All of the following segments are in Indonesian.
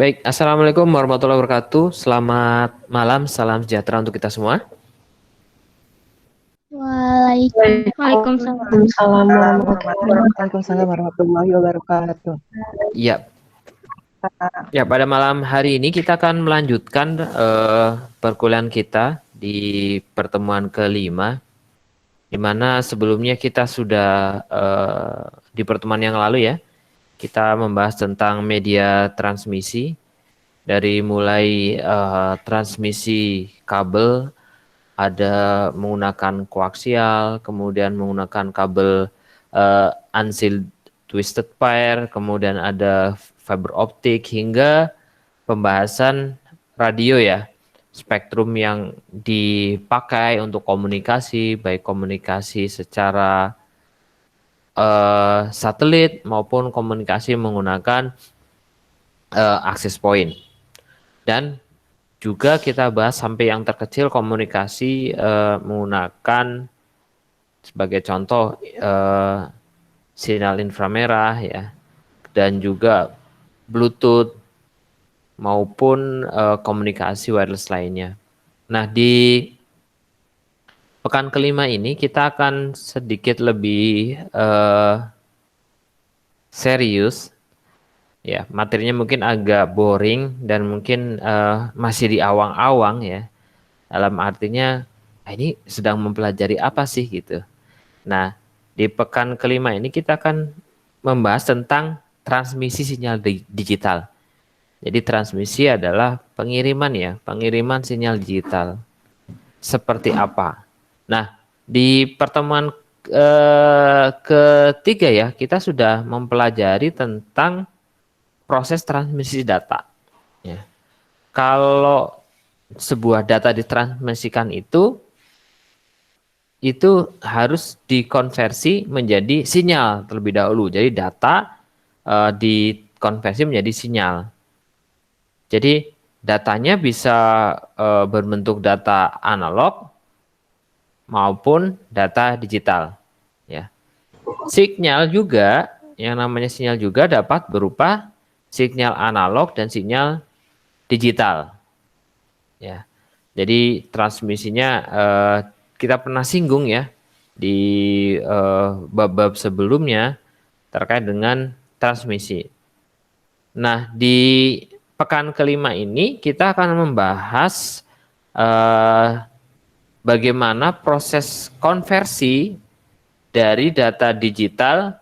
Baik, Assalamualaikum warahmatullahi wabarakatuh. Selamat malam, salam sejahtera untuk kita semua. Waalaikumsalam. Waalaikumsalam warahmatullahi wabarakatuh. Ya, pada malam hari ini kita akan melanjutkan perkuliahan kita di pertemuan kelima, di mana sebelumnya kita sudah di pertemuan yang lalu ya, kita membahas tentang media transmisi, dari mulai transmisi kabel, ada menggunakan koaksial, kemudian menggunakan kabel unsealed twisted pair, kemudian ada fiber optik, hingga pembahasan radio ya, spektrum yang dipakai untuk komunikasi, baik komunikasi secara satelit maupun komunikasi menggunakan access point. Dan juga kita bahas sampai yang terkecil komunikasi menggunakan sebagai contoh sinyal inframerah ya, dan juga Bluetooth maupun komunikasi wireless lainnya. Nah, di pekan kelima ini kita akan sedikit lebih serius ya, materinya mungkin agak boring dan mungkin masih di awang-awang ya. Dalam artinya ini sedang mempelajari apa sih gitu. Nah, di pekan kelima ini kita akan membahas tentang transmisi sinyal digital. Jadi transmisi adalah pengiriman ya, pengiriman sinyal digital. Seperti apa? Nah, di pertemuan ketiga ya, kita sudah mempelajari tentang proses transmisi data. Ya. Kalau sebuah data ditransmisikan itu harus dikonversi menjadi sinyal terlebih dahulu. Jadi data dikonversi menjadi sinyal. Jadi datanya bisa berbentuk data analog maupun data digital. Ya. Sinyal juga, yang namanya sinyal juga dapat berupa sinyal analog dan sinyal digital. Ya. Jadi transmisinya kita pernah singgung ya di bab-bab sebelumnya terkait dengan transmisi. Nah, di pekan kelima ini kita akan membahas bagaimana proses konversi dari data digital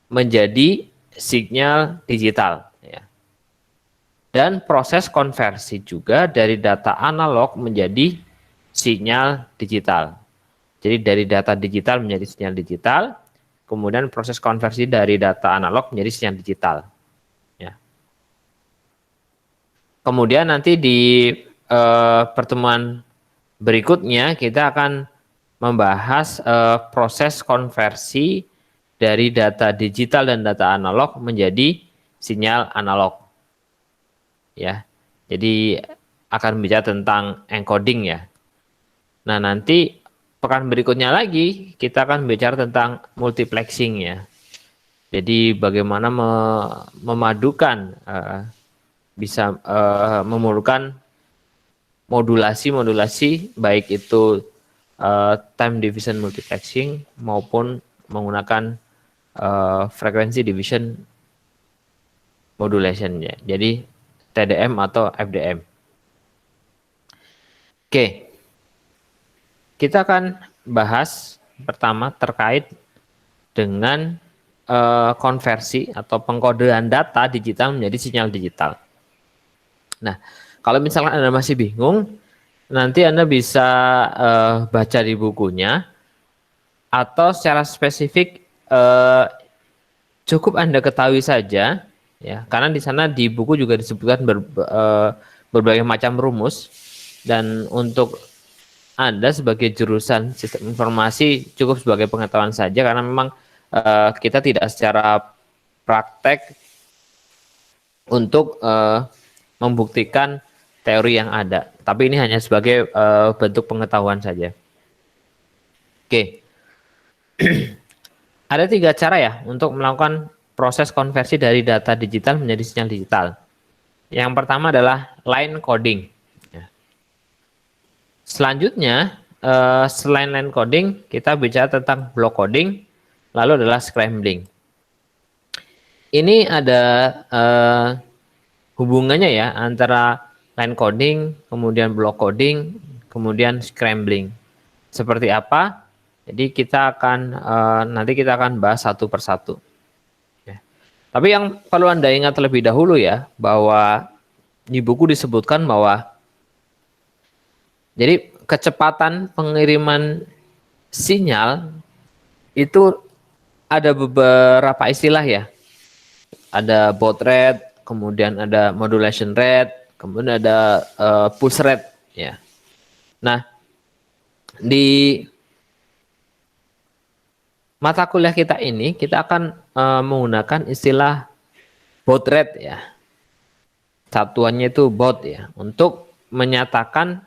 menjadi sinyal digital. Ya. Dan proses konversi juga dari data analog menjadi sinyal digital. Jadi dari data digital menjadi sinyal digital, kemudian proses konversi dari data analog menjadi sinyal digital. Ya. Kemudian nanti di pertemuan berikutnya kita akan membahas proses konversi dari data digital dan data analog menjadi sinyal analog. Ya, jadi akan bicara tentang encoding ya. Nah, nanti pekan berikutnya lagi kita akan bicara tentang multiplexing ya. Jadi bagaimana memadukan bisa memerlukan modulasi baik itu time division multiplexing maupun menggunakan frequency division modulation ya. Jadi TDM atau FDM. Oke. Kita akan bahas pertama terkait dengan konversi atau pengkodean data digital menjadi sinyal digital. Nah, kalau misalnya Anda masih bingung, nanti Anda bisa baca di bukunya, atau secara spesifik cukup Anda ketahui saja, ya, karena di sana di buku juga disebutkan berbagai macam rumus, dan untuk Anda sebagai jurusan sistem informasi cukup sebagai pengetahuan saja, karena memang kita tidak secara praktek untuk membuktikan teori yang ada, tapi ini hanya sebagai bentuk pengetahuan saja. Oke. Ada 3 cara ya untuk melakukan proses konversi dari data digital menjadi sinyal digital. Yang pertama adalah line coding. Ya. Selanjutnya, selain line coding, kita bicara tentang block coding, lalu adalah scrambling. Ini ada hubungannya ya antara line coding, kemudian block coding, kemudian scrambling. Seperti apa? Jadi kita akan nanti kita akan bahas satu persatu. Ya. Tapi yang perlu Anda ingat terlebih dahulu ya, bahwa di buku disebutkan bahwa jadi kecepatan pengiriman sinyal itu ada beberapa istilah ya. Ada baud rate, kemudian ada modulation rate, kemudian ada pulse rate ya. Nah, di mata kuliah kita ini kita akan menggunakan istilah baud rate ya. Satuannya itu baud ya, untuk menyatakan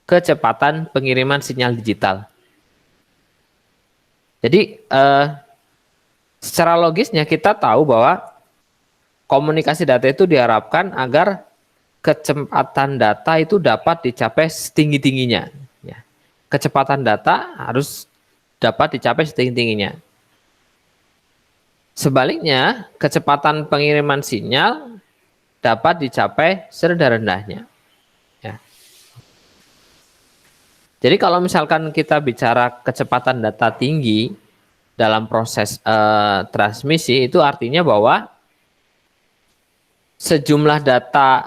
kecepatan pengiriman sinyal digital. Jadi secara logisnya kita tahu bahwa komunikasi data itu diharapkan agar kecepatan data itu dapat dicapai setinggi-tingginya. Ya. Kecepatan data harus dapat dicapai setinggi-tingginya. Sebaliknya, kecepatan pengiriman sinyal dapat dicapai serendah-rendahnya. Ya. Jadi kalau misalkan kita bicara kecepatan data tinggi dalam proses transmisi, itu artinya bahwa sejumlah data,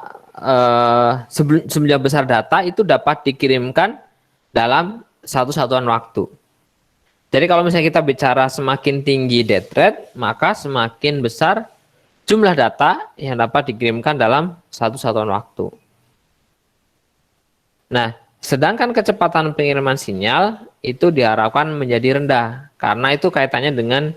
sejumlah besar data itu dapat dikirimkan dalam satu satuan waktu. Jadi kalau misalnya kita bicara semakin tinggi data rate, maka semakin besar jumlah data yang dapat dikirimkan dalam satu satuan waktu. Nah, sedangkan kecepatan pengiriman sinyal itu diharapkan menjadi rendah, karena itu kaitannya dengan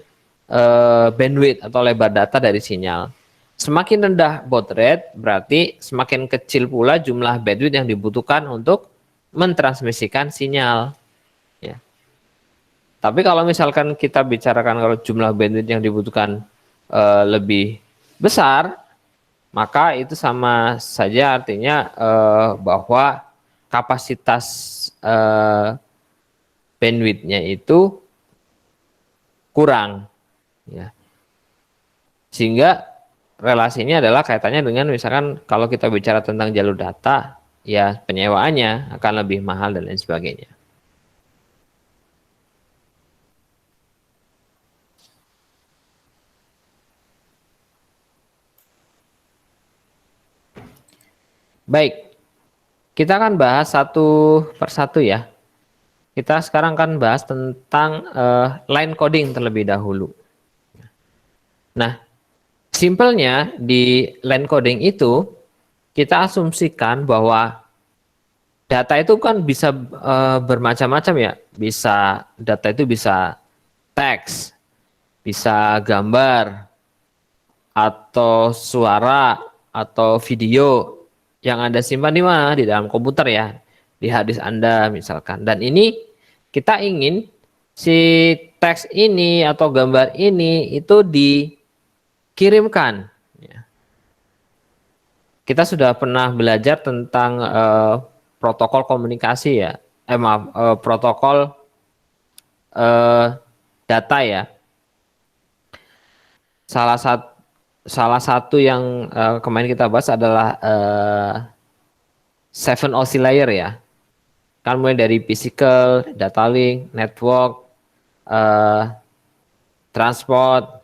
bandwidth atau lebar data dari sinyal. Semakin rendah baud rate, berarti semakin kecil pula jumlah bandwidth yang dibutuhkan untuk mentransmisikan sinyal. Ya. Tapi kalau misalkan kita bicarakan kalau jumlah bandwidth yang dibutuhkan lebih besar, maka itu sama saja artinya bahwa kapasitas bandwidth-nya itu kurang. Ya. Sehingga relasinya adalah kaitannya dengan misalkan kalau kita bicara tentang jalur data, ya penyewaannya akan lebih mahal dan lain sebagainya. Baik, kita akan bahas satu persatu ya. Kita sekarang akan bahas tentang line coding terlebih dahulu. Nah, simpelnya di line coding itu kita asumsikan bahwa data itu kan bisa bermacam-macam ya. Bisa data itu bisa teks, bisa gambar, atau suara, atau video yang Anda simpan di mana? Di dalam komputer ya, di hard disk Anda misalkan. Dan ini kita ingin si teks ini atau gambar ini itu dikirimkan. Kita sudah pernah belajar tentang protokol komunikasi ya, protokol data ya. Salah satu yang kemarin kita bahas adalah 7OC layer ya. Kan mulai dari physical, data link, network, transport,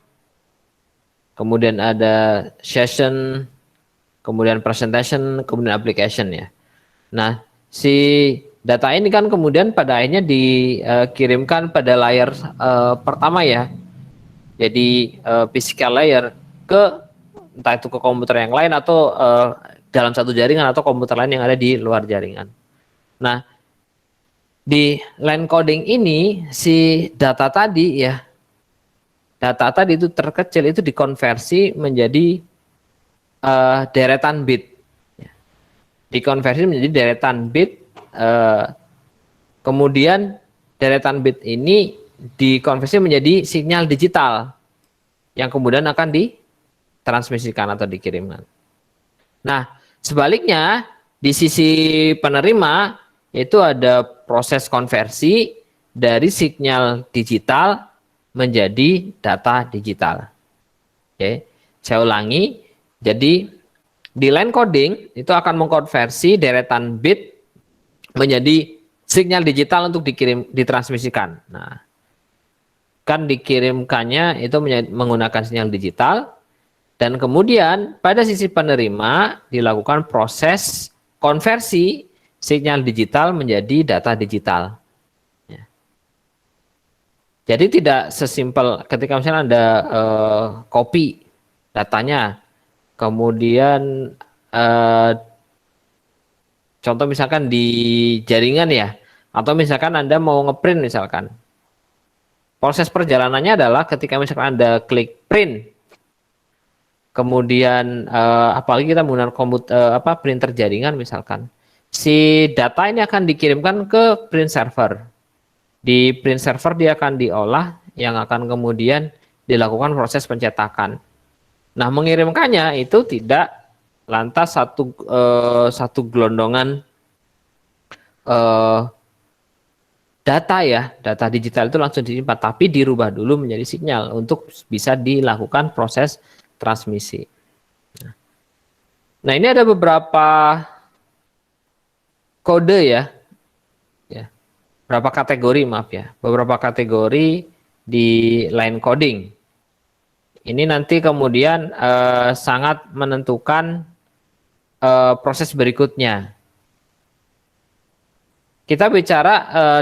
kemudian ada session, kemudian presentation, kemudian application ya. Nah, si data ini kan kemudian pada akhirnya dikirimkan pada layer pertama ya. Jadi physical layer ke entah itu ke komputer yang lain atau dalam satu jaringan atau komputer lain yang ada di luar jaringan. Nah, di line coding ini si data tadi ya, data tadi itu terkecil itu dikonversi menjadi deretan bit. Dikonversi menjadi deretan bit, kemudian deretan bit ini dikonversi menjadi sinyal digital yang kemudian akan ditransmisikan atau dikirimkan. Nah, sebaliknya di sisi penerima itu ada proses konversi dari sinyal digital menjadi data digital. Oke, saya ulangi. Jadi di line coding itu akan mengkonversi deretan bit menjadi sinyal digital untuk ditransmisikan. Nah, kan dikirimkannya itu menggunakan sinyal digital. Dan kemudian pada sisi penerima dilakukan proses konversi sinyal digital menjadi data digital. Ya. Jadi tidak sesimpel ketika misalnya ada copy datanya, kemudian contoh misalkan di jaringan ya, atau misalkan Anda mau ngeprint misalkan. Proses perjalanannya adalah ketika misalkan Anda klik print, kemudian apalagi kita menggunakan printer jaringan misalkan, si data ini akan dikirimkan ke print server. Di print server dia akan diolah, yang akan kemudian dilakukan proses pencetakan. Nah, mengirimkannya itu tidak lantas satu gelondongan data digital itu langsung disimpan, tapi dirubah dulu menjadi sinyal untuk bisa dilakukan proses transmisi. Nah, ini ada beberapa kode ya, beberapa kategori beberapa kategori di line coding. Ini nanti kemudian sangat menentukan proses berikutnya. Kita bicara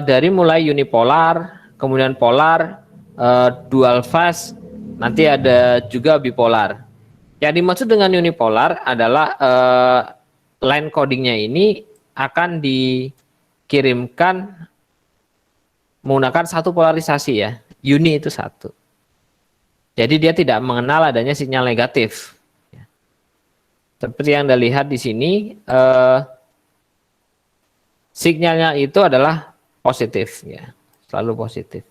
dari mulai unipolar, kemudian polar, dual phase, nanti ada juga bipolar. Yang dimaksud dengan unipolar adalah line codingnya ini akan dikirimkan menggunakan satu polarisasi ya, uni itu satu. Jadi dia tidak mengenal adanya sinyal negatif. Seperti yang Anda lihat di sini, sinyalnya itu adalah positif ya, selalu positif.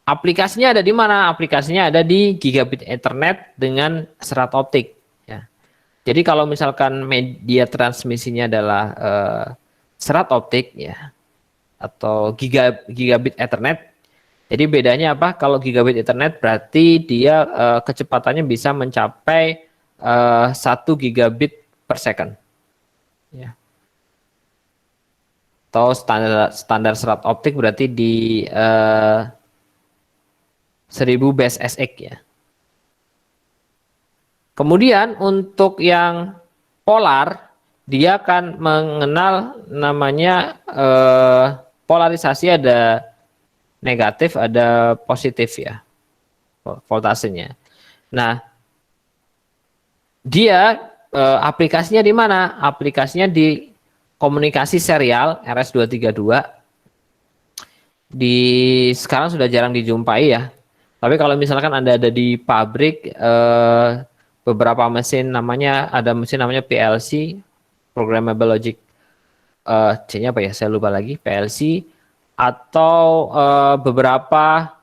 Aplikasinya ada di mana? Aplikasinya ada di gigabit Ethernet dengan serat optik ya. Jadi kalau misalkan media transmisinya adalah serat optik ya, atau gigabit Ethernet. Jadi bedanya apa? Kalau gigabit Ethernet berarti dia kecepatannya bisa mencapai 1 gigabit per second ya. Atau standar serat optik berarti di 1000 bsx ya. Kemudian untuk yang polar, dia akan mengenal namanya polarisasi, ada negatif, ada positif ya, voltasenya. Nah, dia aplikasinya di mana? Aplikasinya di komunikasi serial RS-232. Sekarang sudah jarang dijumpai ya. Tapi kalau misalkan Anda ada di pabrik, beberapa mesin ada mesin namanya PLC, Programmable Logic, C-nya apa ya? Saya lupa lagi, PLC, atau beberapa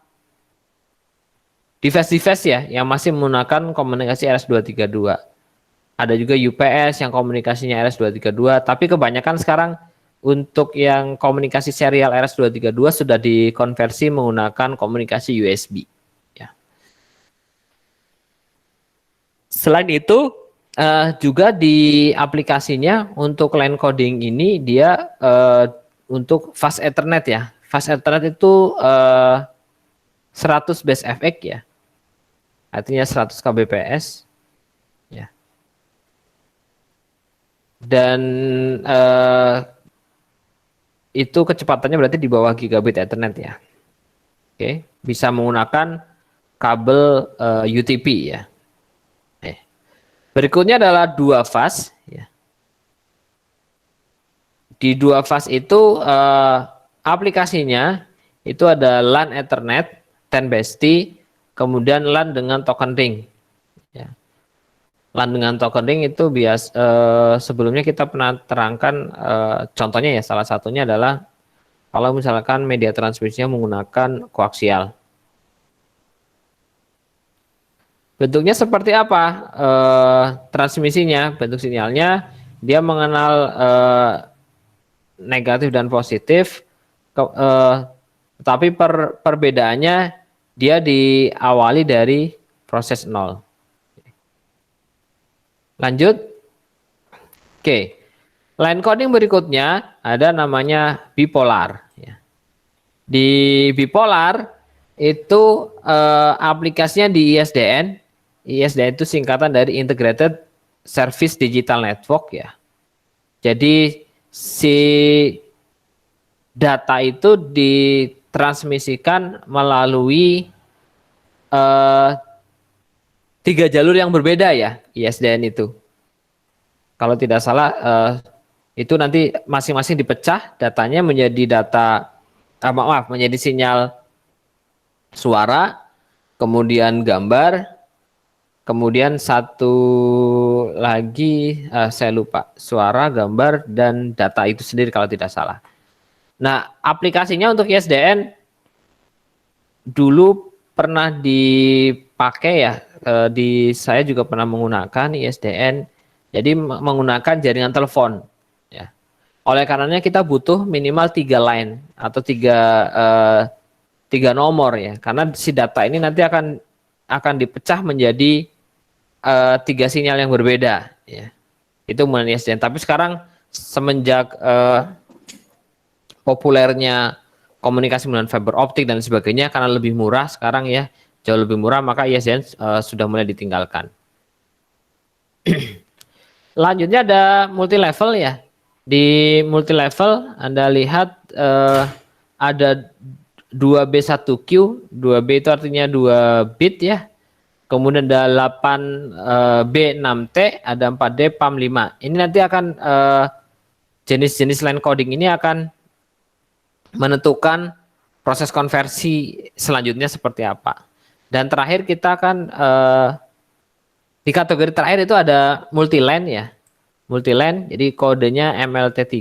device-device ya yang masih menggunakan komunikasi RS-232. Ada juga UPS yang komunikasinya RS-232, tapi kebanyakan sekarang untuk yang komunikasi serial RS-232 sudah dikonversi menggunakan komunikasi USB. Ya. Selain itu, juga di aplikasinya untuk line coding ini dia untuk fast Ethernet ya. Fast Ethernet itu 100 bsfx ya. Artinya 100 kbps. Ya. Dan itu kecepatannya berarti di bawah gigabit Ethernet ya. Oke, bisa menggunakan kabel UTP ya. Berikutnya adalah dua fase ya. Di dua fase itu aplikasinya itu ada LAN Ethernet 10BST, kemudian LAN dengan token ring. Ya. LAN dengan token ring itu sebelumnya kita pernah terangkan contohnya ya, salah satunya adalah kalau misalkan media transmisinya menggunakan koaksial. Bentuknya seperti apa transmisinya? Bentuk sinyalnya dia mengenal negatif dan positif, tetapi perbedaannya dia diawali dari proses nol. Lanjut. Oke. Line coding berikutnya ada namanya bipolar. Ya. Di bipolar itu aplikasinya di ISDN. ISDN itu singkatan dari Integrated Service Digital Network ya. Jadi si data itu ditransmisikan melalui 3 jalur yang berbeda ya ISDN itu. Kalau tidak salah itu nanti masing-masing dipecah datanya menjadi menjadi sinyal suara, kemudian gambar, kemudian satu lagi saya lupa, suara, gambar, dan data itu sendiri kalau tidak salah. Nah, aplikasinya untuk ISDN dulu pernah dipakai ya, saya juga pernah menggunakan ISDN, jadi menggunakan jaringan telepon. Ya. Oleh karenanya kita butuh minimal 3 line atau 3 nomor ya, karena si data ini nanti akan dipecah menjadi 3 sinyal yang berbeda. Ya. Itu mengenai ISDN. Tapi sekarang semenjak populernya komunikasi menggunakan fiber optik dan sebagainya karena lebih murah sekarang ya, jauh lebih murah, maka ISDN sudah mulai ditinggalkan. Lanjutnya ada multi level ya. Di multi level Anda lihat ada 2B1Q, 2B itu artinya 2 bit ya. Kemudian ada 8B6T, ada 4D PAM5. Ini nanti akan jenis-jenis line coding ini akan menentukan proses konversi selanjutnya seperti apa. Dan terakhir kita akan di kategori terakhir itu ada multiline ya. Multiline, jadi kodenya MLT3,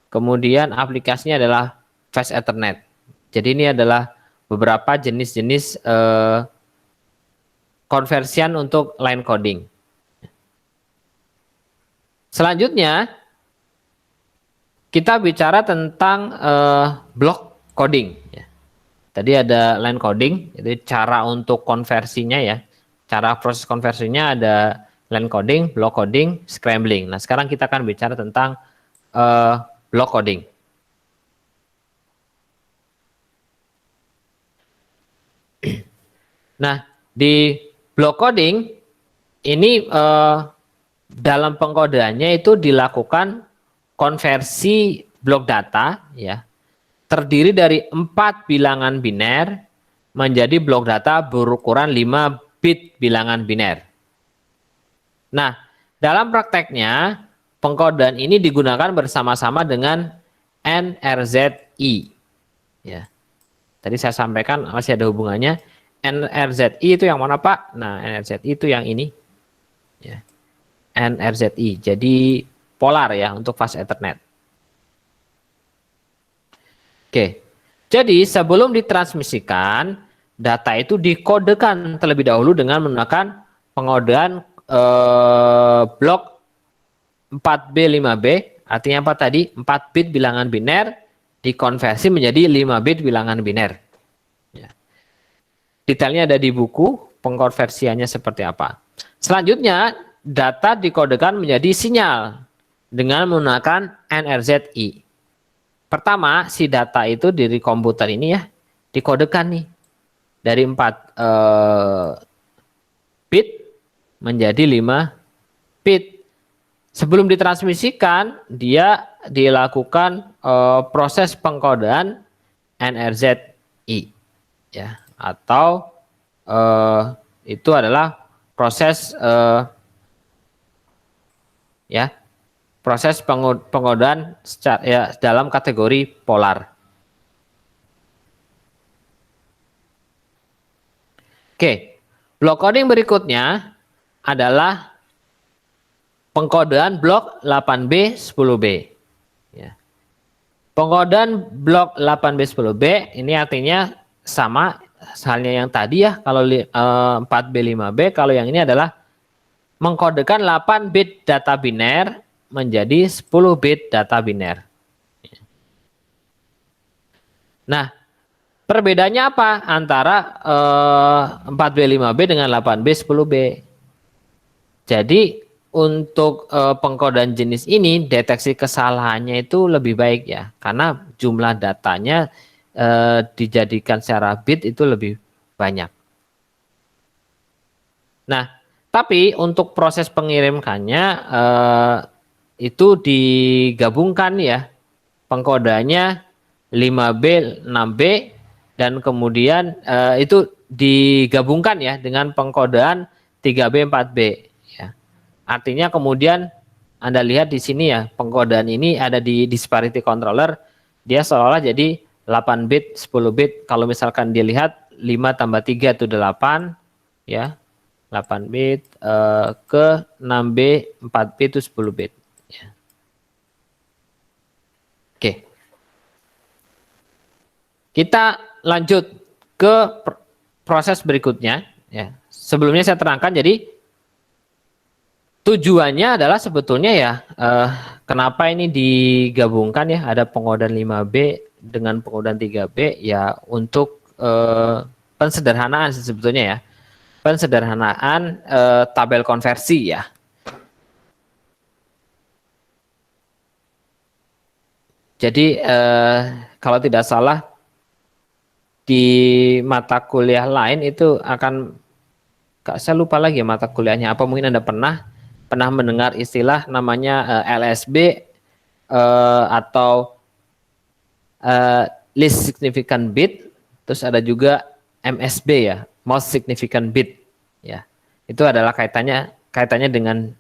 kemudian aplikasinya adalah Fast Ethernet. Jadi ini adalah beberapa jenis-jenis konversian untuk line coding. Selanjutnya kita bicara tentang block coding. Ya. Tadi ada line coding, jadi cara untuk konversinya ya. Cara proses konversinya ada line coding, block coding, scrambling. Nah sekarang kita akan bicara tentang block coding. Nah di block coding ini dalam pengkodeannya itu dilakukan konversi blok data ya, terdiri dari 4 bilangan biner menjadi blok data berukuran 5 bit bilangan biner. Nah, dalam prakteknya pengkodean ini digunakan bersama-sama dengan NRZI. Ya. Tadi saya sampaikan masih ada hubungannya. NRZI itu yang mana Pak? Nah, NRZI itu yang ini. Ya. NRZI. Jadi polar ya untuk fast Ethernet. Oke, jadi sebelum ditransmisikan, data itu dikodekan terlebih dahulu dengan menggunakan pengodean blok 4B 5B, artinya apa tadi? 4 bit bilangan biner dikonversi menjadi 5 bit bilangan biner. Ya. Detailnya ada di buku, pengkonversiannya seperti apa. Selanjutnya, data dikodekan menjadi sinyal dengan menggunakan NRZI. Pertama, si data itu dari komputer ini ya, dikodekan nih. Dari 4 bit menjadi 5 bit. Sebelum ditransmisikan, dia dilakukan proses pengkodean NRZI. Ya, atau itu adalah proses ya, proses pengodean ya, dalam kategori polar. Oke, blok coding berikutnya adalah pengkodean blok 8B 10B. Ya. Pengkodean blok 8B 10B ini artinya sama halnya yang tadi ya, kalau 4B 5B, kalau yang ini adalah mengkodekan 8 bit data biner menjadi 10 bit data biner. Nah, perbedaannya apa antara 4B 5B dengan 8B 10B? Jadi untuk pengkodean jenis ini deteksi kesalahannya itu lebih baik ya, karena jumlah datanya dijadikan secara bit itu lebih banyak. Nah, tapi untuk proses pengirimkannya itu digabungkan ya, pengkodeannya 5B, 6B, dan kemudian itu digabungkan ya dengan pengkodean 3B, 4B. Ya. Artinya kemudian Anda lihat di sini ya, pengkodean ini ada di disparity controller, dia seolah-olah jadi 8 bit, 10 bit. Kalau misalkan dilihat 5 tambah 3 itu 8, ya, 8 bit, ke 6B, 4B itu 10 bit. Ya. Oke. Kita lanjut ke proses berikutnya. Ya. Sebelumnya saya terangkan, jadi tujuannya adalah sebetulnya ya, kenapa ini digabungkan ya, ada pengkodean 5B dengan pengkodean 3B ya, untuk pensederhanaan sebetulnya ya. Pensederhanaan tabel konversi ya. Jadi kalau tidak salah di mata kuliah lain itu akan, saya lupa lagi ya mata kuliahnya apa, mungkin Anda pernah mendengar istilah namanya LSB atau least significant bit, terus ada juga MSB ya, most significant bit ya. Itu adalah kaitannya dengan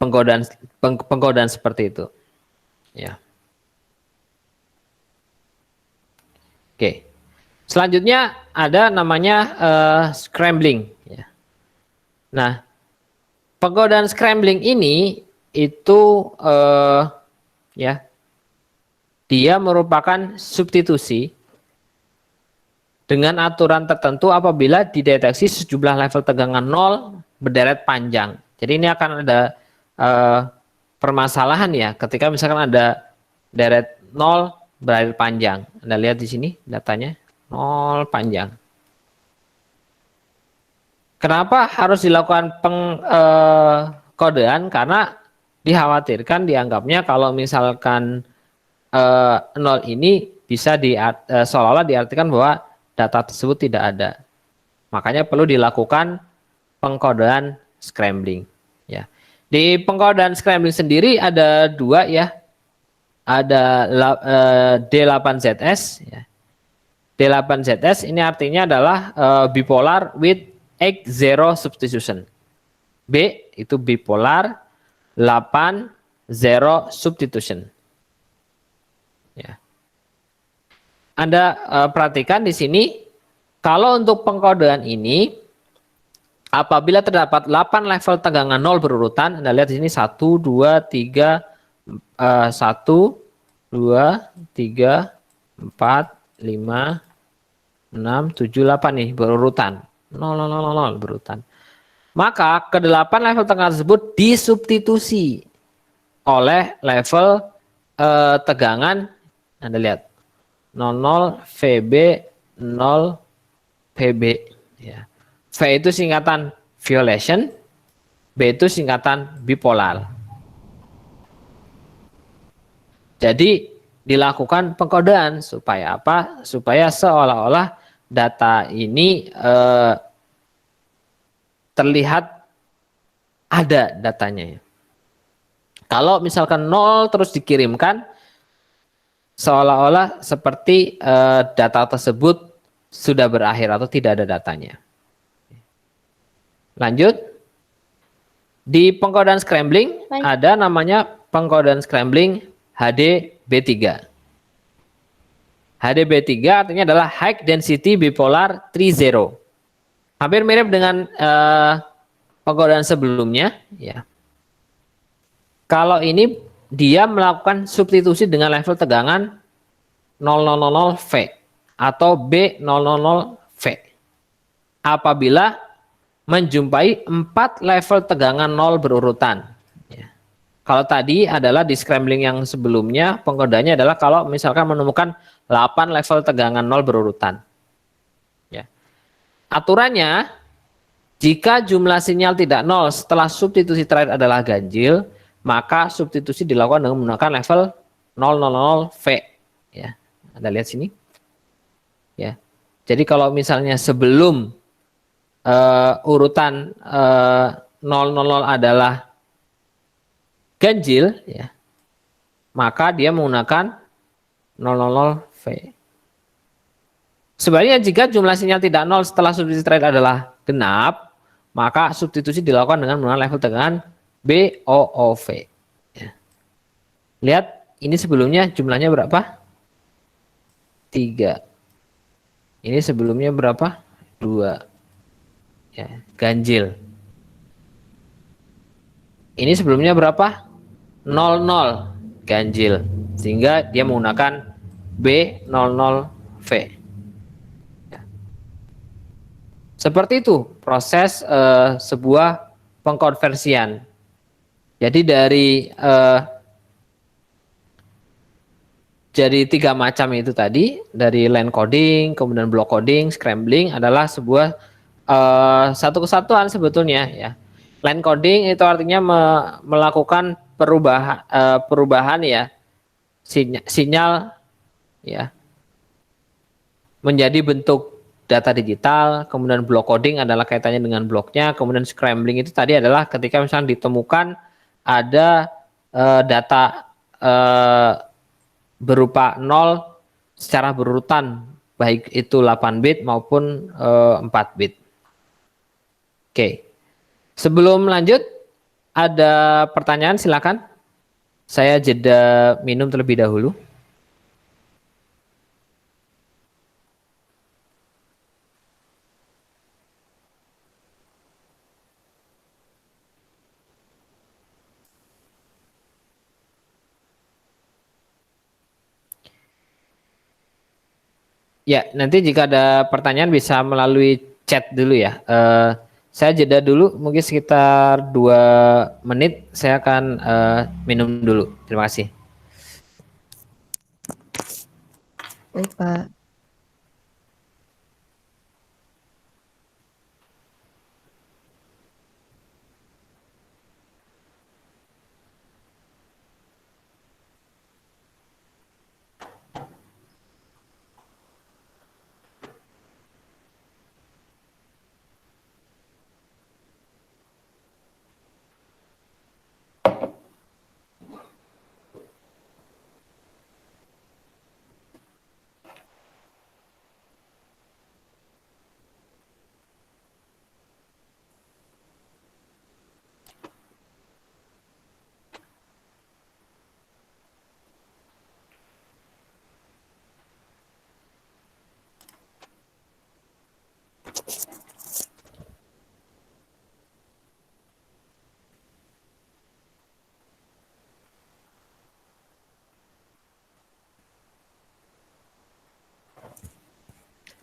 pengkodaan seperti itu ya. Oke, selanjutnya ada namanya scrambling ya. Nah, pengkodaan scrambling ini itu ya, dia merupakan substitusi dengan aturan tertentu apabila dideteksi sejumlah level tegangan 0 berderet panjang. Jadi ini akan ada permasalahan ya, ketika misalkan ada deret 0 berderet panjang. Anda lihat di sini datanya 0 panjang. Kenapa harus dilakukan pengkodean? Karena dikhawatirkan, dianggapnya kalau misalkan 0 ini bisa seolah-olah diartikan bahwa data tersebut tidak ada. Makanya perlu dilakukan pengkodean scrambling. Ya. Di pengkodean scrambling sendiri ada dua ya. Ada D8ZS. Ya. D8ZS ini artinya adalah bipolar with X0 substitution. B itu bipolar, 8 0 substitution. Ya. Anda perhatikan di sini, kalau untuk pengkodean ini, apabila terdapat 8 level tegangan 0 berurutan, Anda lihat di sini 1, 2, 3, 1, 2, 3, 4, 5, 6, 7, 8 nih berurutan. 0, 0, 0, 0 berurutan. Maka ke-8 level tegangan tersebut disubstitusi oleh level tegangan, Anda lihat 00 VB 0 PB ya. V itu singkatan violation, B itu singkatan bipolar. Jadi dilakukan pengkodean supaya apa? Supaya seolah-olah data ini terlihat ada datanya. Kalau misalkan 0 terus dikirimkan, seolah-olah seperti data tersebut sudah berakhir atau tidak ada datanya. Lanjut. Di pengkodean scrambling ada namanya pengkodean scrambling HDB3. HDB3 artinya adalah High Density Bipolar 3-0. Hampir mirip dengan pengkodean sebelumnya. Ya. Kalau ini dia melakukan substitusi dengan level tegangan 0000 V. atau B000V apabila menjumpai 4 level tegangan 0 berurutan. Ya. Kalau tadi adalah di scrambling yang sebelumnya, penggodanya adalah kalau misalkan menemukan 8 level tegangan 0 berurutan. Ya. Aturannya, jika jumlah sinyal tidak 0 setelah substitusi terakhir adalah ganjil, maka substitusi dilakukan dengan menggunakan level 000V. Ya. Anda lihat sini. Ya. Jadi kalau misalnya sebelum urutan 000 adalah ganjil, ya, maka dia menggunakan 000V. Sebaliknya jika jumlah sinyal tidak 0 setelah substitusi terakhir adalah genap, maka substitusi dilakukan dengan menggunakan level tegangan BOOV. Ya. Lihat, ini sebelumnya jumlahnya berapa? 3. Ini sebelumnya berapa? 2. Ya, ganjil. Ini sebelumnya berapa? 00, ganjil. Sehingga dia menggunakan B00V. Ya. Seperti itu proses sebuah pengkonversian. Jadi dari 3 macam itu tadi, dari line coding, kemudian block coding, scrambling adalah sebuah satu kesatuan sebetulnya, ya. Line coding itu artinya melakukan perubahan ya, sinyal ya menjadi bentuk data digital. Kemudian block coding adalah kaitannya dengan bloknya. Kemudian scrambling itu tadi adalah ketika misalnya ditemukan ada data berupa 0 secara berurutan, baik itu 8 bit maupun 4 bit. Oke. Sebelum lanjut, ada pertanyaan, silakan. Saya jeda minum terlebih dahulu. Ya, nanti jika ada pertanyaan bisa melalui chat dulu ya. Saya jeda dulu, mungkin sekitar 2 menit. Saya akan minum dulu. Terima kasih. Baik, Pak.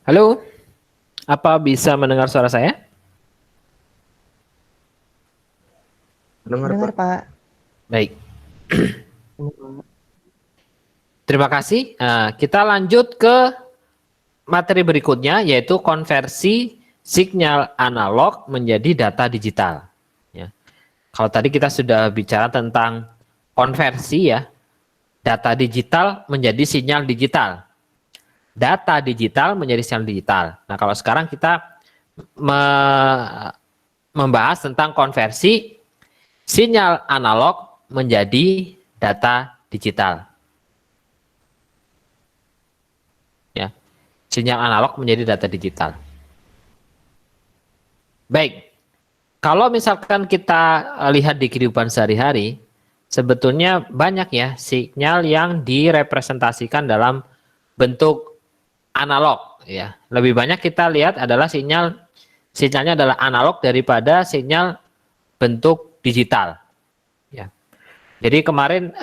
Halo, apa bisa mendengar suara saya? Dengar, Pak. Baik. Terima kasih. Nah, kita lanjut ke materi berikutnya, yaitu konversi sinyal analog menjadi data digital. Ya. Kalau tadi kita sudah bicara tentang konversi ya, data digital menjadi sinyal digital. Data digital menjadi sinyal digital. Nah, kalau sekarang kita membahas tentang konversi sinyal analog menjadi data digital. Ya, sinyal analog menjadi data digital. Baik, kalau misalkan kita lihat di kehidupan sehari-hari, sebetulnya banyak ya sinyal yang direpresentasikan dalam bentuk analog. Ya, lebih banyak kita lihat adalah sinyalnya adalah analog daripada sinyal bentuk digital. Ya. Jadi kemarin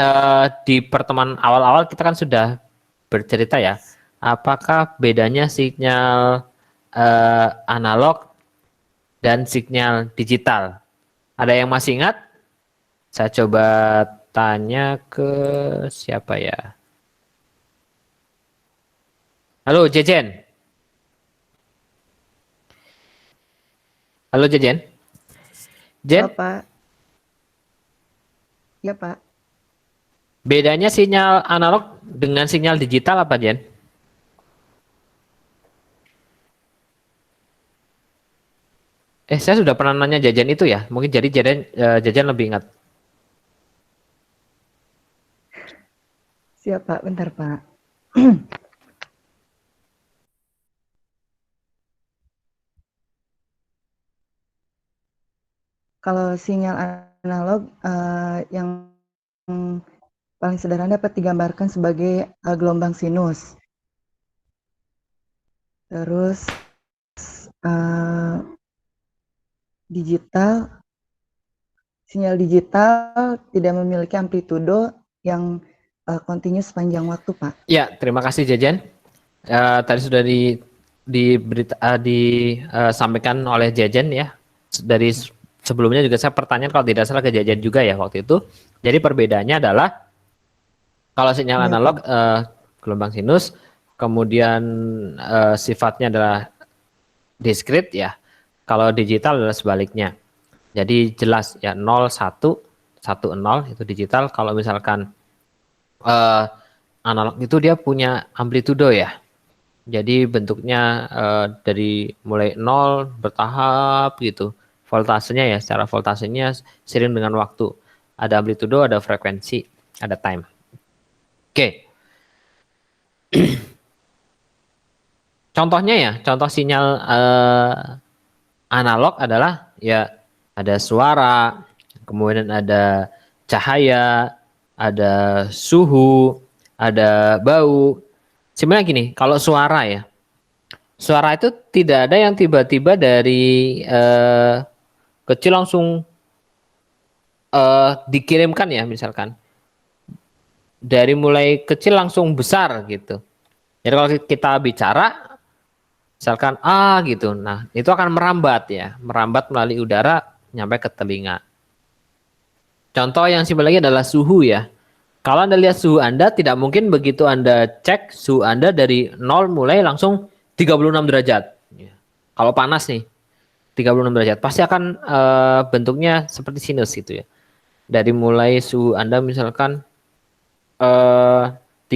di pertemuan awal-awal kita kan sudah bercerita ya apakah bedanya sinyal analog dan sinyal digital? Ada yang masih ingat? Saya coba tanya ke siapa ya? Halo Jejen. Halo Jejen. Jen, Halo, Pak. Ya, Pak. bedanya sinyal analog dengan sinyal digital apa, Jen? Saya sudah pernah nanya Jajan itu ya. Mungkin jadi Jajan lebih ingat. Siap, Pak. Bentar, Pak. Kalau sinyal analog yang paling sederhana dapat digambarkan sebagai gelombang sinus. Terus sinyal digital tidak memiliki amplitudo yang kontinu sepanjang waktu, Pak. Ya, terima kasih Jajan. Tadi sudah disampaikan oleh Jajan ya. Dari sebelumnya juga saya pertanyaan kalau tidak salah ke Jajan juga ya waktu itu. Jadi perbedaannya adalah kalau sinyal Ya, analog Pak. gelombang sinus, kemudian sifatnya adalah diskrit ya. Kalau digital adalah sebaliknya. Jadi jelas ya 0 1 1 0 itu digital. Kalau misalkan analog itu dia punya amplitudo ya. Jadi bentuknya dari mulai 0 bertahap gitu. Voltasenya ya secara voltasenya seiring dengan waktu. Ada amplitudo, ada frekuensi, ada time. Oke. Contohnya ya, contoh sinyal analog adalah ya ada suara, kemudian ada cahaya, ada suhu, ada bau. Sebenarnya gini, kalau suara ya, suara itu tidak ada yang tiba-tiba dari kecil langsung dikirimkan ya misalkan. Dari mulai kecil langsung besar gitu. Jadi kalau kita bicara, misalkan gitu, nah itu akan merambat ya, merambat melalui udara nyampe ke telinga. Contoh yang simpel lagi adalah suhu ya. Kalau Anda lihat suhu Anda, tidak mungkin begitu Anda cek suhu Anda dari 0 mulai langsung 36 derajat. Ya. Kalau panas nih, 36 derajat. Pasti akan bentuknya seperti sinus gitu ya. Dari mulai suhu Anda misalkan 36,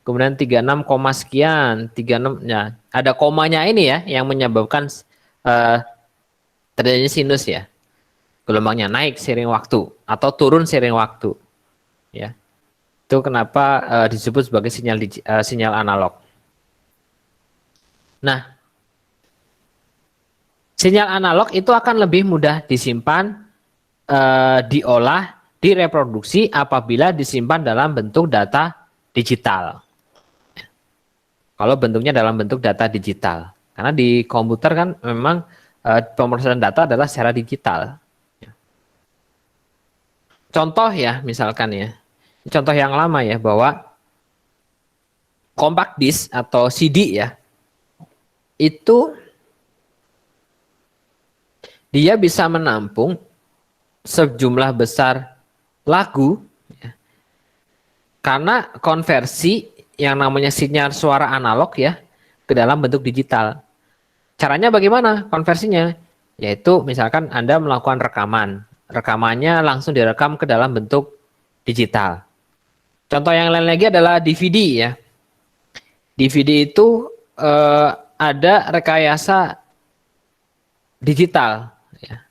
kemudian 36 koma sekian, 36, ya. Ada komanya ini ya, yang menyebabkan terjadinya sinus ya. Gelombangnya naik seiring waktu, atau turun seiring waktu. Ya. Itu kenapa disebut sebagai sinyal analog. Nah, sinyal analog itu akan lebih mudah disimpan, diolah, direproduksi apabila disimpan dalam bentuk data digital. Kalau bentuknya dalam bentuk data digital. Karena di komputer kan memang pemrosesan data adalah secara digital. Contoh ya, misalkan ya. Contoh yang lama ya, bahwa compact disc atau CD ya, itu dia bisa menampung sejumlah besar lagu ya, karena konversi yang namanya sinyal suara analog ya ke dalam bentuk digital. Caranya bagaimana konversinya? Yaitu misalkan Anda melakukan rekaman. Rekamannya langsung direkam ke dalam bentuk digital. Contoh yang lain lagi adalah DVD ya. DVD itu ada rekayasa digital. Ya.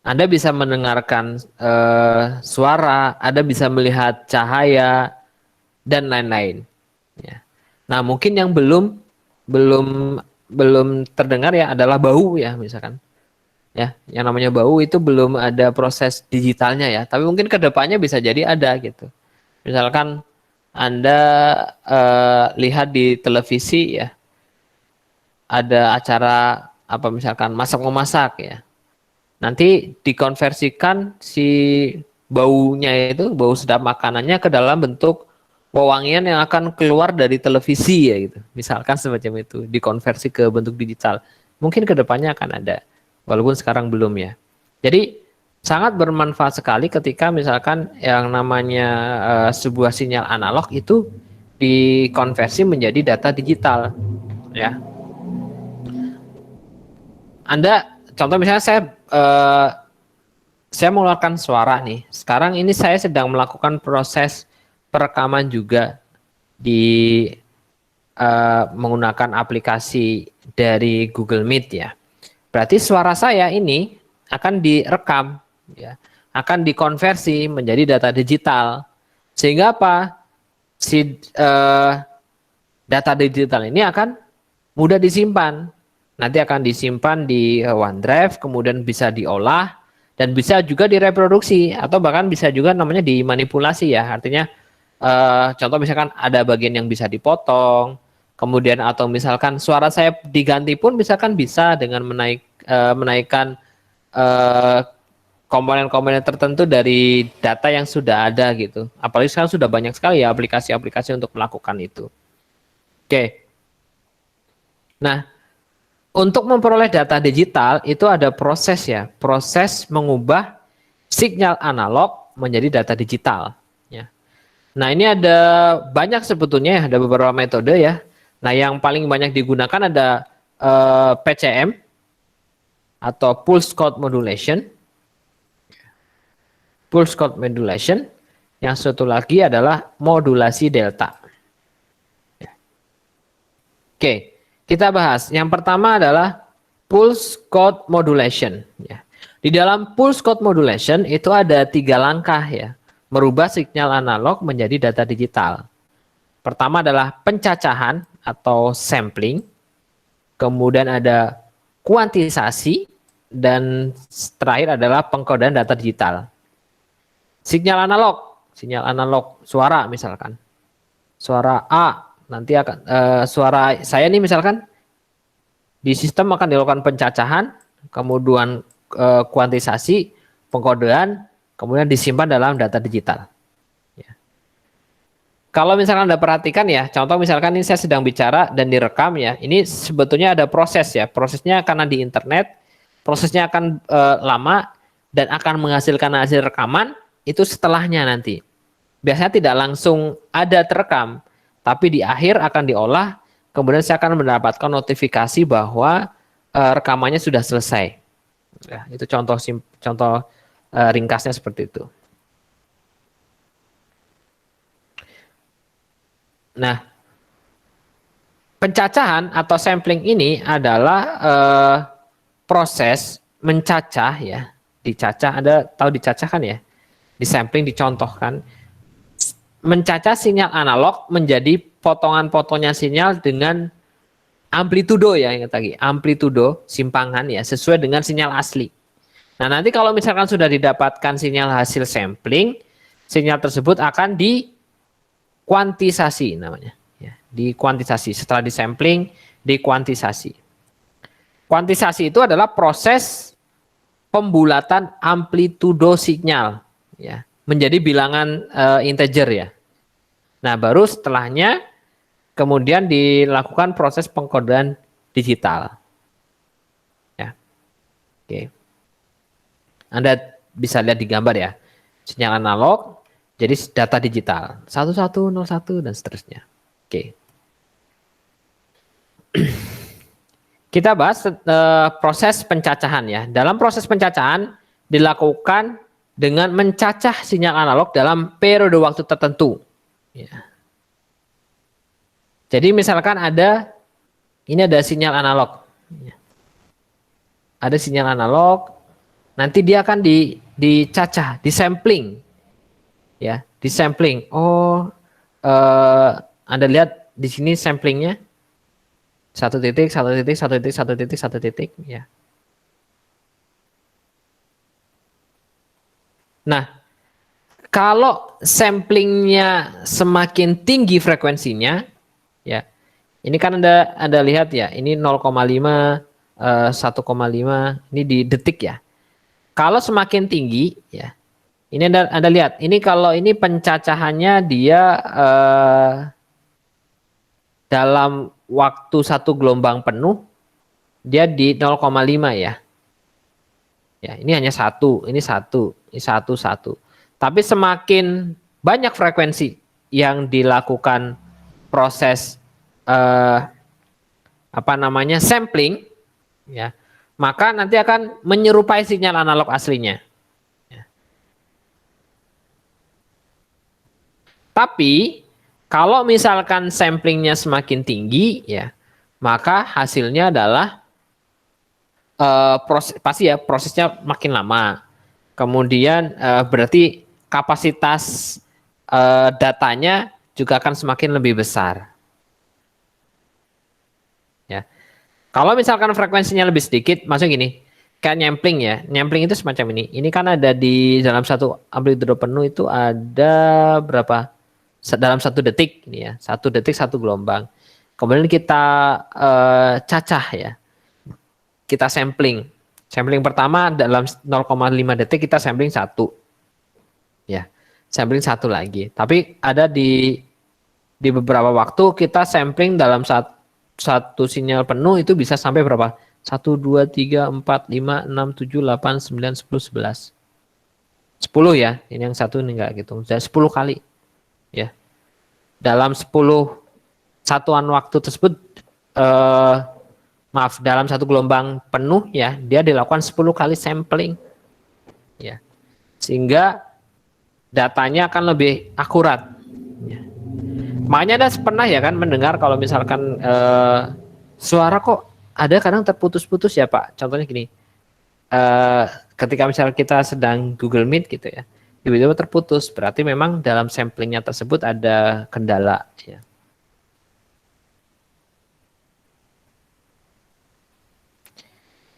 Anda bisa mendengarkan suara, Anda bisa melihat cahaya dan lain-lain. Ya. Nah mungkin yang belum terdengar ya adalah bau ya misalkan. Ya, yang namanya bau itu belum ada proses digitalnya ya, tapi mungkin kedepannya bisa jadi ada gitu. Misalkan Anda lihat di televisi ya, ada acara apa misalkan masak memasak ya, nanti dikonversikan si baunya itu, bau sedap makanannya ke dalam bentuk wewangian yang akan keluar dari televisi ya gitu. Misalkan semacam itu dikonversi ke bentuk digital. Mungkin kedepannya akan ada, walaupun sekarang belum ya. Jadi sangat bermanfaat sekali ketika misalkan yang namanya sebuah sinyal analog itu dikonversi menjadi data digital ya. Anda contoh misalnya saya mengeluarkan suara nih. Sekarang ini saya sedang melakukan proses perekaman juga di menggunakan aplikasi dari Google Meet ya. Berarti suara saya ini akan direkam ya, akan dikonversi menjadi data digital. Sehingga apa? Si data digital ini akan mudah disimpan. Nanti akan disimpan di OneDrive, kemudian bisa diolah dan bisa juga direproduksi atau bahkan bisa juga namanya dimanipulasi ya. Artinya contoh misalkan ada bagian yang bisa dipotong, kemudian atau misalkan suara saya diganti pun misalkan bisa dengan menaikkan komponen-komponen tertentu dari data yang sudah ada gitu. Apalagi sekarang sudah banyak sekali ya aplikasi-aplikasi untuk melakukan itu. Oke. Nah, untuk memperoleh data digital itu ada proses ya, proses mengubah sinyal analog menjadi data digital. Ya. Nah ini ada banyak sebetulnya ya, ada beberapa metode ya. Nah yang paling banyak digunakan ada PCM atau Pulse Code Modulation. Pulse Code Modulation. Yang satu lagi adalah modulasi delta. Ya. Oke, kita bahas. Yang pertama adalah Pulse Code Modulation. Ya. Di dalam Pulse Code Modulation itu ada 3 langkah ya. Merubah sinyal analog menjadi data digital. Pertama adalah pencacahan atau sampling. Kemudian ada kuantisasi. Dan terakhir adalah pengkodean data digital. Sinyal analog suara misalkan. Suara A, nanti akan suara saya nih misalkan, di sistem akan dilakukan pencacahan, kemudian kuantisasi, pengkodean, kemudian disimpan dalam data digital. Ya. Kalau misalkan Anda perhatikan ya, contoh misalkan ini saya sedang bicara dan direkam ya, ini sebetulnya ada proses ya, prosesnya karena di internet, prosesnya akan lama dan akan menghasilkan hasil rekaman itu setelahnya nanti. Biasanya tidak langsung ada terekam, tapi di akhir akan diolah, kemudian saya akan mendapatkan notifikasi bahwa rekamannya sudah selesai. Ya, itu contoh ringkasnya seperti itu. Nah, pencacahan atau sampling ini adalah proses mencacah ya, dicacah. Anda tahu dicacah kan ya? Disampling, dicontohkan. Mencacah sinyal analog menjadi potongan-potongan sinyal dengan amplitudo ya, ingat lagi, amplitudo simpangan ya, sesuai dengan sinyal asli. Nah, nanti kalau misalkan sudah didapatkan sinyal hasil sampling, sinyal tersebut akan dikuantisasi namanya. Ya, dikuantisasi. Setelah disampling, dikuantisasi. Kuantisasi itu adalah proses pembulatan amplitudo sinyal ya, menjadi bilangan integer ya. Nah, baru setelahnya kemudian dilakukan proses pengkodean digital. Ya. Oke. Anda bisa lihat di gambar ya. Sinyal analog jadi data digital. 1101 dan seterusnya. Oke. Kita bahas proses pencacahan ya. Dalam proses pencacahan dilakukan dengan mencacah sinyal analog dalam periode waktu tertentu. Ya. Jadi misalkan ini ada sinyal analog. Ya. Ada sinyal analog, nanti dia akan dicacah, disampling. Ya, disampling. Oh, Anda lihat di sini samplingnya. 1 titik, 1 titik, 1 titik, 1 titik, 1 titik, ya. Nah, kalau samplingnya semakin tinggi frekuensinya, ya, ini kan Anda lihat ya, ini 0,5, 1,5, ini di detik ya. Kalau semakin tinggi, ya, Ini Anda lihat, ini kalau ini pencacahannya dia dalam waktu satu gelombang penuh, dia di 0,5 ya. Ya, ini hanya satu, ini satu, ini satu, satu. Tapi semakin banyak frekuensi yang dilakukan proses sampling, ya, maka nanti akan menyerupai sinyal analog aslinya. Ya. Tapi kalau misalkan samplingnya semakin tinggi, ya, maka hasilnya adalah prosesnya makin lama. Kemudian berarti kapasitas datanya juga akan semakin lebih besar. Ya. Kalau misalkan frekuensinya lebih sedikit, maksudnya gini, kayak nyampling ya. Nyampling itu semacam ini. Ini kan ada di dalam satu amplitudo penuh itu ada berapa? Dalam 1 detik ini ya. 1 detik 1 gelombang. Kemudian kita cacah ya. Kita sampling. Sampling pertama dalam 0,5 detik kita sampling 1. Ya. Sampling 1 lagi. Tapi ada di beberapa waktu kita sampling dalam satu sinyal penuh itu bisa sampai berapa? 1, 2, 3, 4, 5, 6, 7, 8, 9, 10, 11. 10 ya. Ini yang satu ini enggak gitu. Sudah 10 kali. Ya. Dalam 10 satuan waktu tersebut dalam satu gelombang penuh ya, dia dilakukan 10 kali sampling. Ya. Sehingga datanya akan lebih akurat. Ya. Makanya Anda pernah ya kan mendengar kalau misalkan suara kok ada kadang terputus-putus ya Pak. Contohnya gini, ketika misalnya kita sedang Google Meet gitu ya, tiba-tiba terputus, berarti memang dalam samplingnya tersebut ada kendala. Ya.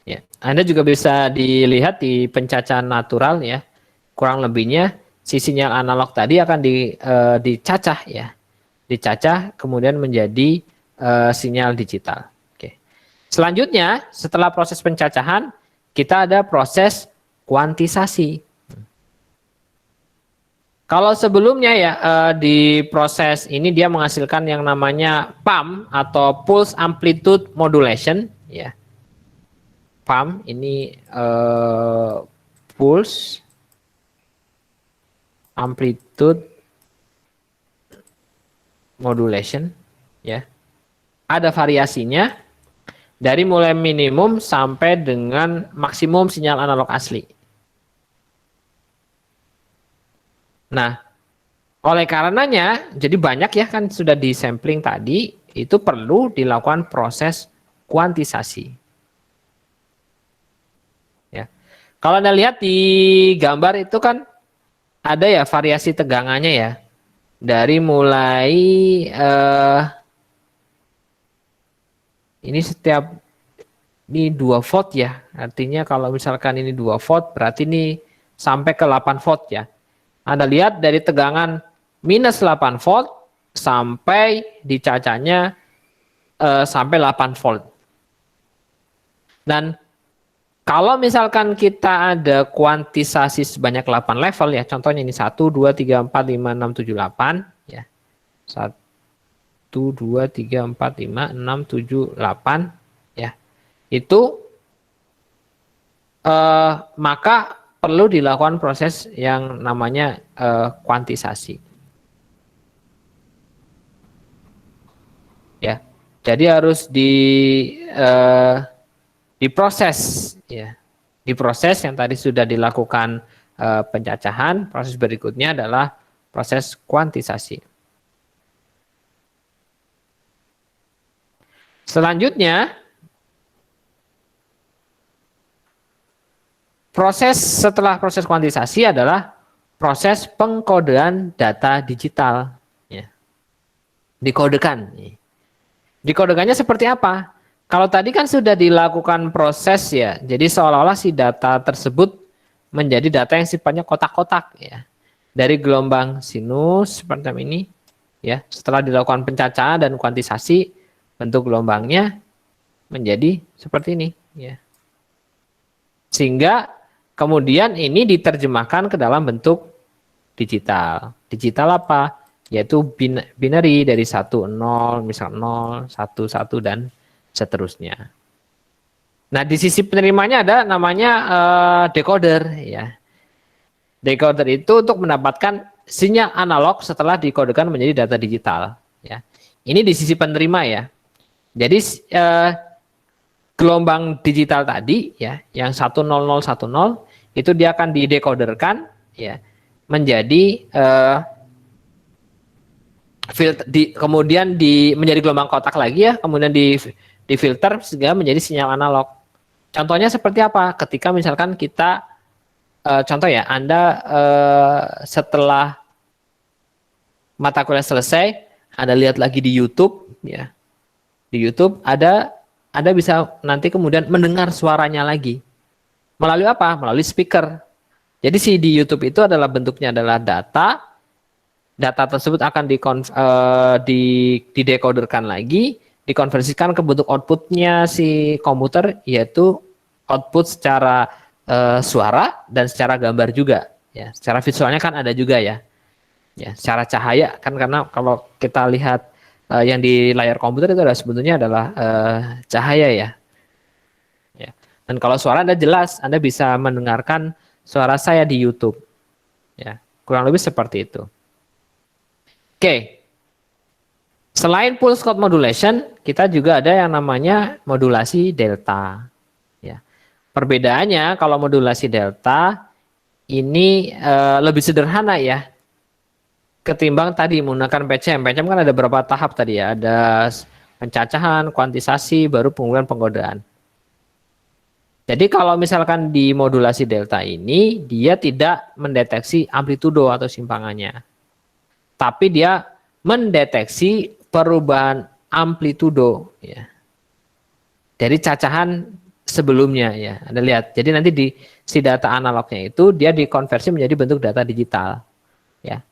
Ya, Anda juga bisa dilihat di pencacahan natural ya, kurang lebihnya si sinyal analog tadi akan dicacah ya. Dicacah kemudian menjadi sinyal digital. Oke. Selanjutnya setelah proses pencacahan kita ada proses kuantisasi. Kalau sebelumnya ya di proses ini dia menghasilkan yang namanya PAM atau Pulse Amplitude Modulation ya. PAM ini Pulse Amplitude Modulation ya. Ada variasinya dari mulai minimum sampai dengan maksimum sinyal analog asli. Nah, oleh karenanya jadi banyak ya kan sudah di sampling tadi, itu perlu dilakukan proses kuantisasi. Ya. Kalau Anda lihat di gambar itu kan ada ya variasi tegangannya ya. Dari mulai ini ini 2 volt ya. Artinya kalau misalkan ini 2 volt berarti ini sampai ke 8 volt ya. Anda lihat dari tegangan minus 8 volt sampai dicacanya sampai 8 volt. Dan kalau misalkan kita ada kuantisasi sebanyak 8 level ya, contohnya ini 1, 2, 3, 4, 5, 6, 7, 8 ya. 1, 2, 3, 4, 5, 6, 7, 8 ya. Itu maka perlu dilakukan proses yang namanya kuantisasi. Ya. Jadi harus diproses ya. Diproses yang tadi sudah dilakukan pencacahan, proses berikutnya adalah proses kuantisasi. Selanjutnya setelah proses kuantisasi adalah proses pengkodean data digital. Ya. Dikodekan. Dikodekannya seperti apa? Kalau tadi kan sudah dilakukan proses ya, jadi seolah-olah si data tersebut menjadi data yang sifatnya kotak-kotak ya. Dari gelombang sinus seperti ini ya, setelah dilakukan pencacahan dan kuantisasi, bentuk gelombangnya menjadi seperti ini ya. Sehingga Kemudian ini diterjemahkan ke dalam bentuk digital. Digital apa? Yaitu binary dari 1, 0, misal 0, 1, 1, dan seterusnya. Nah, di sisi penerimanya ada namanya decoder ya. Decoder itu untuk mendapatkan sinyal analog setelah dikodekan menjadi data digital ya. Ini di sisi penerima ya. Jadi gelombang digital tadi ya, yang 10010 itu dia akan didecoderkan ya menjadi kemudian menjadi gelombang kotak lagi ya, kemudian difilter sehingga menjadi sinyal analog. Contohnya seperti apa? Ketika misalkan kita contoh ya, Anda setelah mata kuliah selesai, Anda lihat lagi di YouTube ya. Di YouTube Anda bisa nanti kemudian mendengar suaranya lagi. Melalui apa? Melalui speaker. Jadi di YouTube itu adalah bentuknya adalah data. Data tersebut akan didecoderkan lagi, dikonversikan ke bentuk outputnya si komputer, yaitu output secara suara dan secara gambar juga. Ya, secara visualnya kan ada juga ya. Ya, secara cahaya kan karena kalau kita lihat yang di layar komputer itu adalah sebetulnya adalah cahaya ya. Ya. Dan kalau suara Anda jelas, Anda bisa mendengarkan suara saya di YouTube. Ya, kurang lebih seperti itu. Oke. Selain pulse code modulation, kita juga ada yang namanya modulasi delta. Ya. Perbedaannya kalau modulasi delta ini lebih sederhana ya ketimbang tadi menggunakan PCM. PCM kan ada beberapa tahap tadi ya, ada pencacahan, kuantisasi, baru kemudian penggodaan. Jadi kalau misalkan di modulasi delta ini dia tidak mendeteksi amplitudo atau simpangannya, tapi dia mendeteksi perubahan amplitudo ya dari cacahan sebelumnya ya. Anda lihat. Jadi nanti di si data analognya itu dia dikonversi menjadi bentuk data digital ya.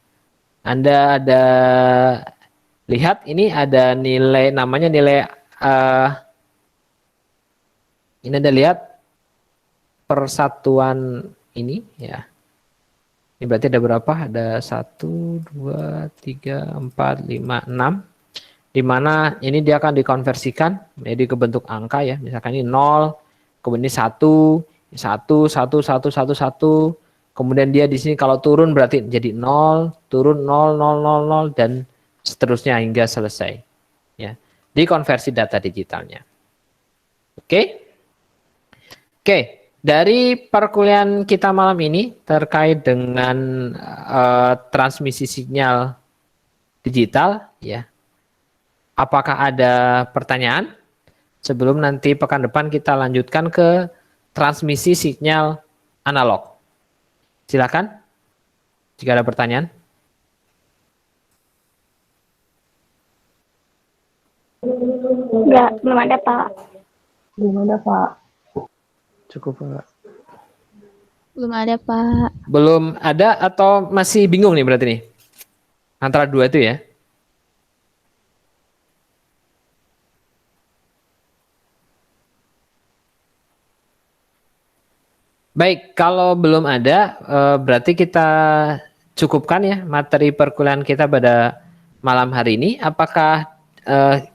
Anda ada lihat ini ada nilai namanya nilai ini Anda lihat persatuan ini ya. Ini berarti ada berapa? Ada 1, 2, 3, 4, 5, 6. Di mana ini dia akan dikonversikan menjadi ke bentuk angka ya. Misalkan ini 0, kemudian ini 1, 1, 1, 1, 1, 1. Kemudian dia di sini kalau turun berarti jadi 0, turun 0, 0, 0, 0 dan seterusnya hingga selesai. Ya. Dikonversi data digitalnya. Oke. Oke, dari perkuliahan kita malam ini terkait dengan transmisi sinyal digital ya. Apakah ada pertanyaan? Sebelum nanti pekan depan kita lanjutkan ke transmisi sinyal analog. Silakan. Jika ada pertanyaan. Enggak, belum ada, Pak. Belum ada, Pak. Cukup, Pak. Belum ada, Pak. Belum ada atau masih bingung nih berarti nih? Antara dua itu ya. Baik, kalau belum ada, berarti kita cukupkan ya materi perkuliahan kita pada malam hari ini. Apakah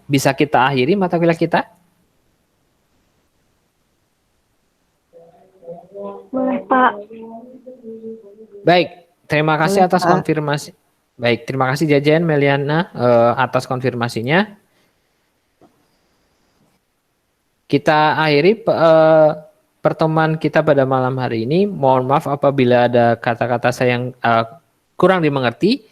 bisa kita akhiri mata kuliah kita? Boleh, Pak. Baik, terima kasih Boleh, atas Pak. konfirmasi. Baik, terima kasih Jajan Meliana atas konfirmasinya. Kita akhiri pertemuan kita pada malam hari ini. Mohon maaf apabila ada kata-kata saya yang kurang dimengerti.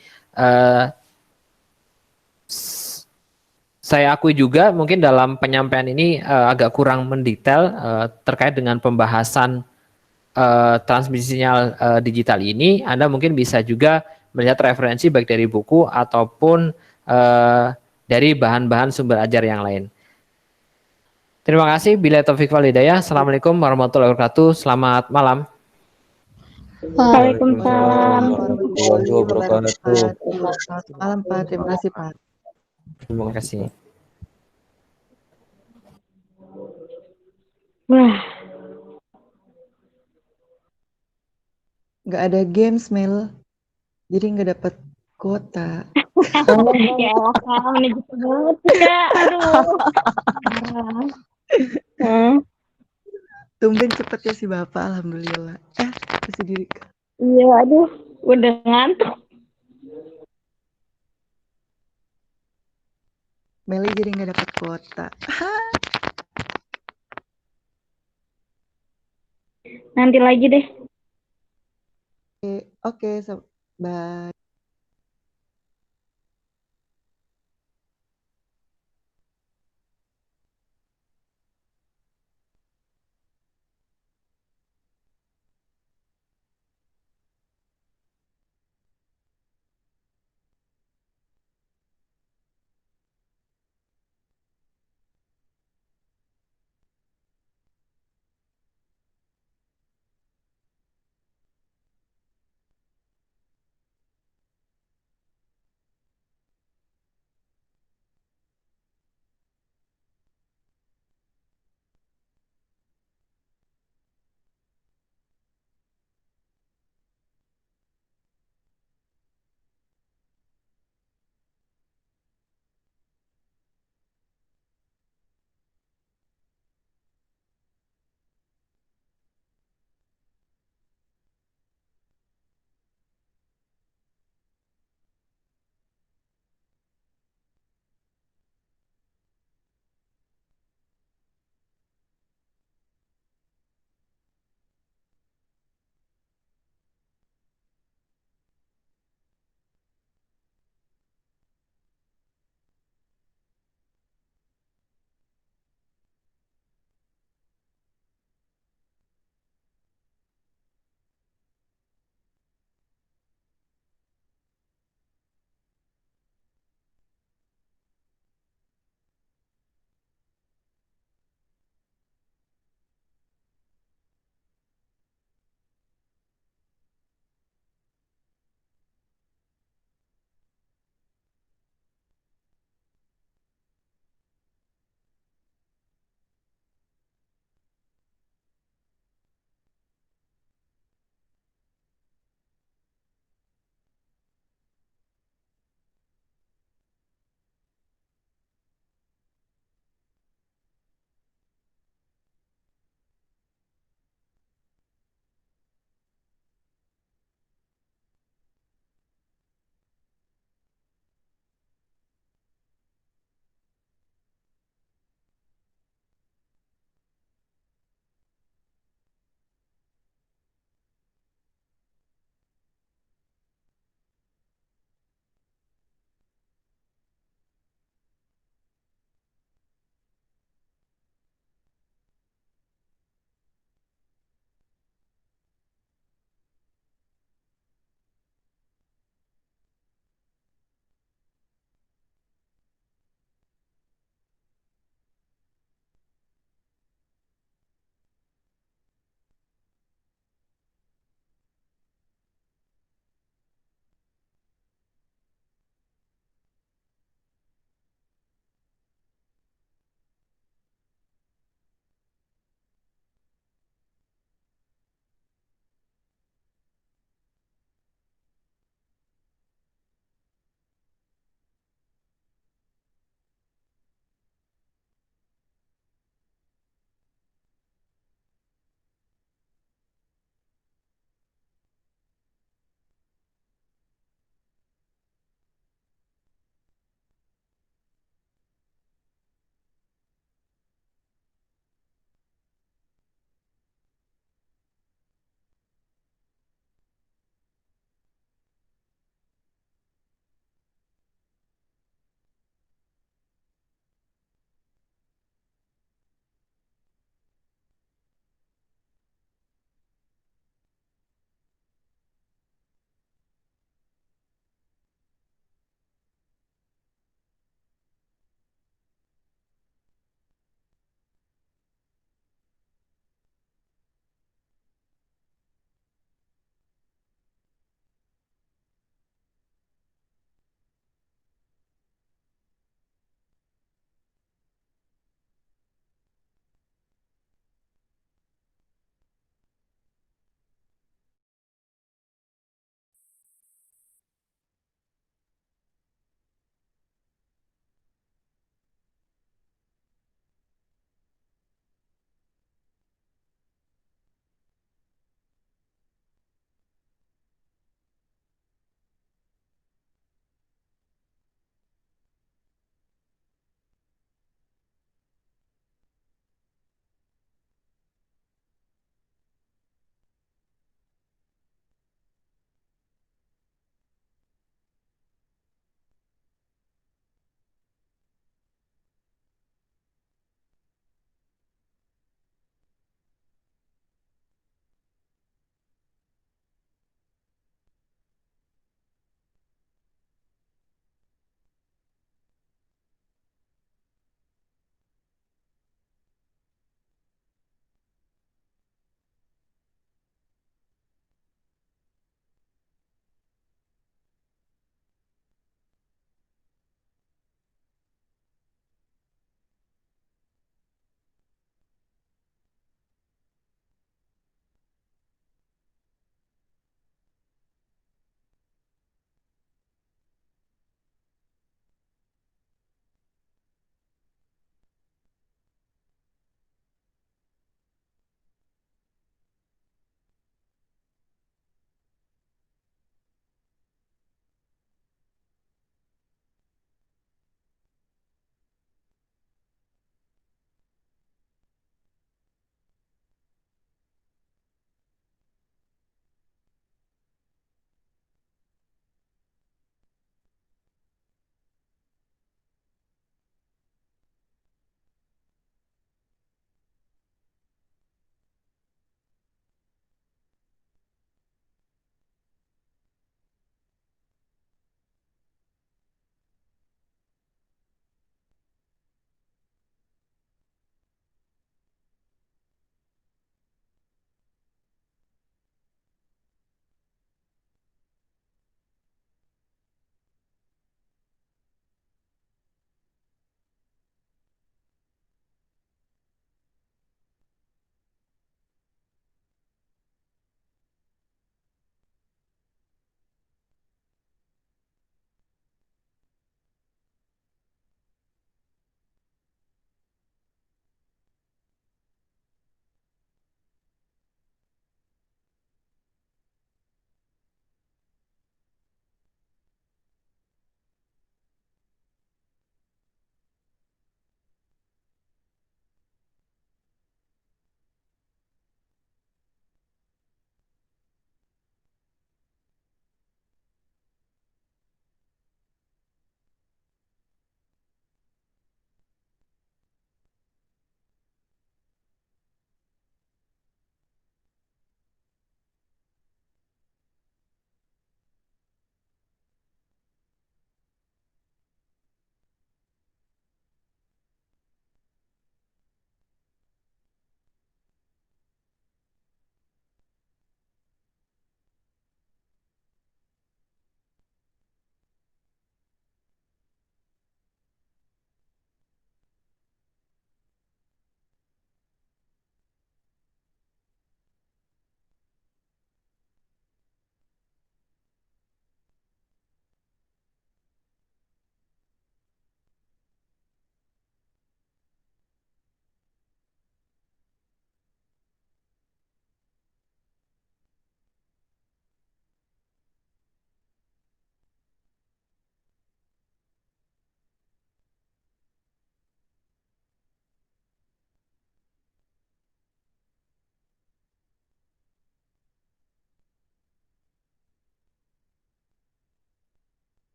Saya akui juga mungkin dalam penyampaian ini agak kurang mendetail terkait dengan pembahasan transmisi sinyal digital ini. Anda mungkin bisa juga melihat referensi baik dari buku ataupun dari bahan-bahan sumber ajar yang lain. Terima kasih. Bila taufik wal hidayah. Assalamualaikum warahmatullahi wabarakatuh. Selamat malam. Waalaikumsalam. Warahmatullahi wabarakatuh. Selamat malam, Pak. Terima kasih, Pak. Terima kasih. Wah, nggak ada games, Mel. Jadi nggak dapat kuota. Ya elah, Kak. Menunjuk banget, Kak. Aduh. Parah. Tumben cepet ya si Bapak, alhamdulillah. Masih diri. Iya, aduh. Udah ngantuk. Meli jadi nggak dapat kuota. Nanti lagi deh. Oke, bye.